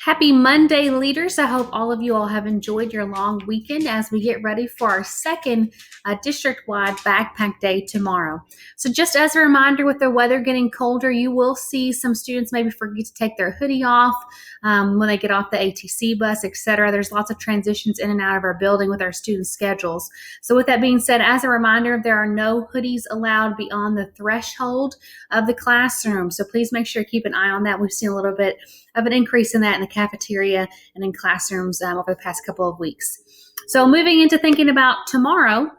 Happy Monday, leaders. I hope all of you all have enjoyed your long weekend as we get ready for our second district-wide backpack day tomorrow. So just as a reminder, with the weather getting colder, you will see some students maybe forget to take their hoodie off when they get off the ATC bus, etc. There's lots of transitions in and out of our building with our student schedules. So with that being said, as a reminder, there are no hoodies allowed beyond the threshold of the classroom. So please make sure to keep an eye on that. We've seen a little bit of an increase in that in the cafeteria and in classrooms over the past couple of weeks. So moving into thinking about tomorrow,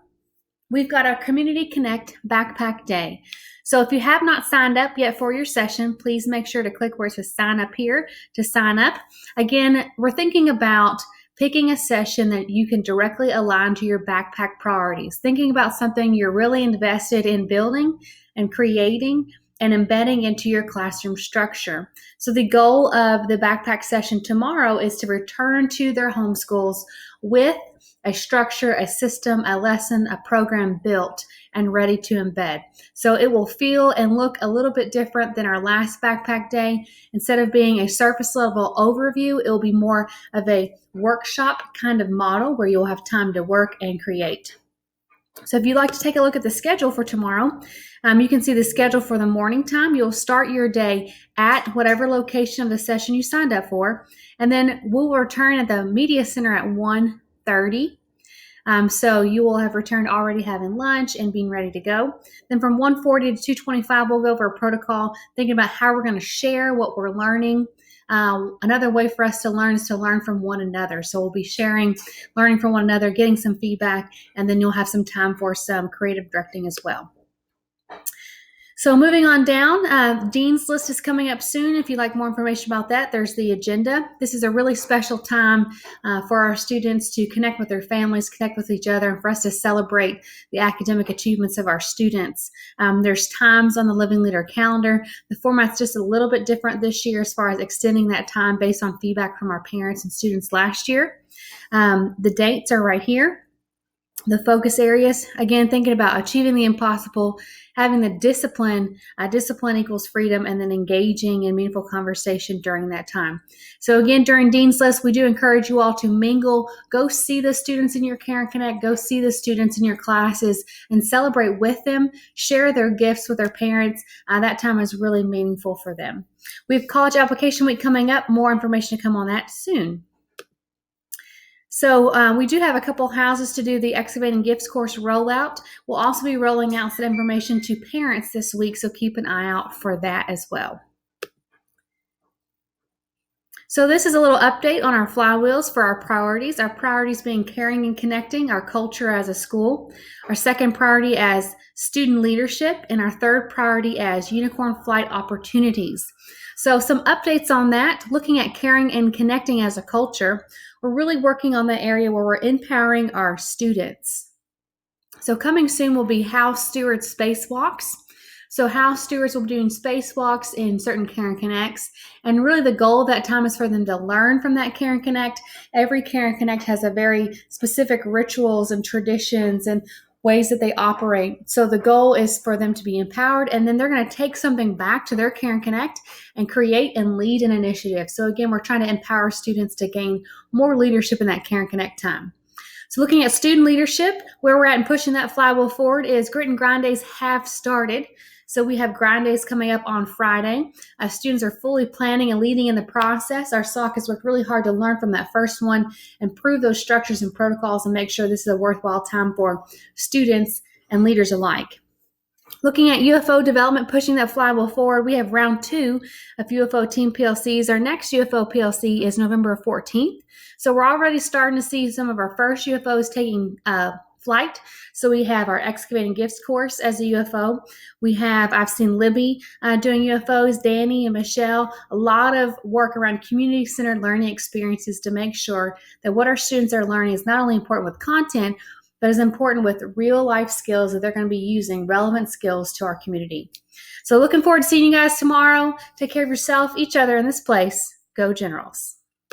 we've got our Community Connect Backpack Day. So if you have not signed up yet for your session, please make sure to click where it says sign up here to sign up. Again, we're thinking about picking a session that you can directly align to your backpack priorities, thinking about something you're really invested in building and creating and embedding into your classroom structure. So the goal of the backpack session tomorrow is to return to their home schools with a structure, a system, a lesson, a program built and ready to embed. So it will feel and look a little bit different than our last backpack day. Instead of being a surface level overview, it will be more of a workshop kind of model where you'll have time to work and create. So if you'd like to take a look at the schedule for tomorrow, you can see the schedule for the morning time. You'll start your day at whatever location of the session you signed up for, and then we'll return at the Media Center at 1:30. So you will have returned already having lunch and being ready to go. Then from 1:40 to 2:25, we'll go over a protocol, thinking about how we're going to share what we're learning. Another way for us to learn is to learn from one another. So we'll be sharing, learning from one another, getting some feedback, and then you'll have some time for some creative directing as well. So moving on down, Dean's List is coming up soon. If you'd like more information about that, there's the agenda. This is a really special time for our students to connect with their families, connect with each other, and for us to celebrate the academic achievements of our students. There's times on the Living Leader calendar. The format's just a little bit different this year as far as extending that time based on feedback from our parents and students last year. The dates are right here. The focus areas, again, thinking about achieving the impossible, having the discipline, discipline equals freedom, and then engaging in meaningful conversation during that time. So again, during Dean's List, we do encourage you all to mingle, go see the students in your Care and Connect, go see the students in your classes and celebrate with them, share their gifts with their parents. That time is really meaningful for them. We have College Application Week coming up, more information to come on that soon. So we do have a couple houses to do the Excavating Gifts course rollout. We'll also be rolling out some information to parents this week, so keep an eye out for that as well. So this is a little update on our flywheels for our priorities. Our priorities being caring and connecting, our culture as a school, our second priority as student leadership, and our third priority as unicorn flight opportunities. So some updates on that, looking at caring and connecting as a culture. We're really working on the area where we're empowering our students. So coming soon will be House Steward spacewalks. So House Stewards will be doing spacewalks in certain Care and Connects. And really the goal of that time is for them to learn from that Care and Connect. Every Care and Connect has a very specific rituals and traditions and ways that they operate. So the goal is for them to be empowered, and then they're going to take something back to their Care and Connect and create and lead an initiative. So again, we're trying to empower students to gain more leadership in that Care and Connect time. So looking at student leadership, where we're at and pushing that flywheel forward is Grit and Grind Days have started. So we have Grind Days coming up on Friday. Students are fully planning and leading in the process. Our SOC has worked really hard to learn from that first one, improve those structures and protocols, and make sure this is a worthwhile time for students and leaders alike. Looking at UFO development, pushing that flywheel forward, we have round 2 of UFO Team PLCs. Our next UFO PLC is November 14th. So we're already starting to see some of our first UFOs taking flight. So we have our Excavating Gifts course as a UFO. I've seen Libby doing UFOs, Danny and Michelle, a lot of work around community-centered learning experiences to make sure that what our students are learning is not only important with content, but is important with real life skills that they're going to be using, relevant skills to our community. So looking forward to seeing you guys tomorrow. Take care of yourself, each other in this place. Go Generals.